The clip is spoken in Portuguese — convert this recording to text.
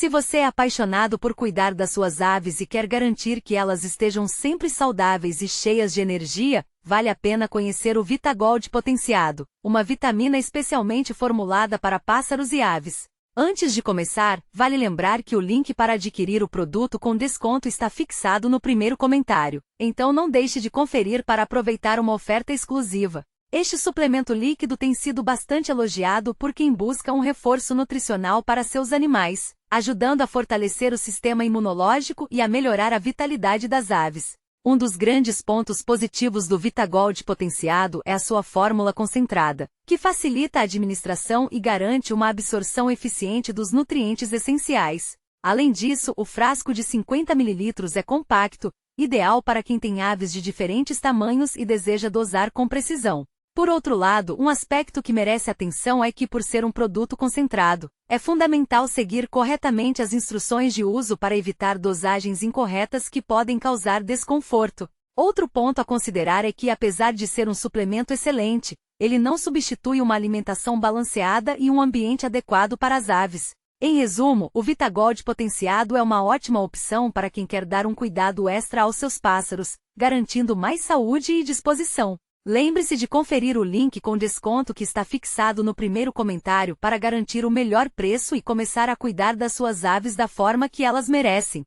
Se você é apaixonado por cuidar das suas aves e quer garantir que elas estejam sempre saudáveis e cheias de energia, vale a pena conhecer o VitaGold Potenciado, uma vitamina especialmente formulada para pássaros e aves. Antes de começar, vale lembrar que o link para adquirir o produto com desconto está fixado no primeiro comentário, então não deixe de conferir para aproveitar uma oferta exclusiva. Este suplemento líquido tem sido bastante elogiado por quem busca um reforço nutricional para seus animais, ajudando a fortalecer o sistema imunológico e a melhorar a vitalidade das aves. Um dos grandes pontos positivos do VitaGold Potenciado é a sua fórmula concentrada, que facilita a administração e garante uma absorção eficiente dos nutrientes essenciais. Além disso, o frasco de 50 ml é compacto, ideal para quem tem aves de diferentes tamanhos e deseja dosar com precisão. Por outro lado, um aspecto que merece atenção é que, por ser um produto concentrado, é fundamental seguir corretamente as instruções de uso para evitar dosagens incorretas que podem causar desconforto. Outro ponto a considerar é que, apesar de ser um suplemento excelente, ele não substitui uma alimentação balanceada e um ambiente adequado para as aves. Em resumo, o VitaGold Potenciado é uma ótima opção para quem quer dar um cuidado extra aos seus pássaros, garantindo mais saúde e disposição. Lembre-se de conferir o link com desconto que está fixado no primeiro comentário para garantir o melhor preço e começar a cuidar das suas aves da forma que elas merecem.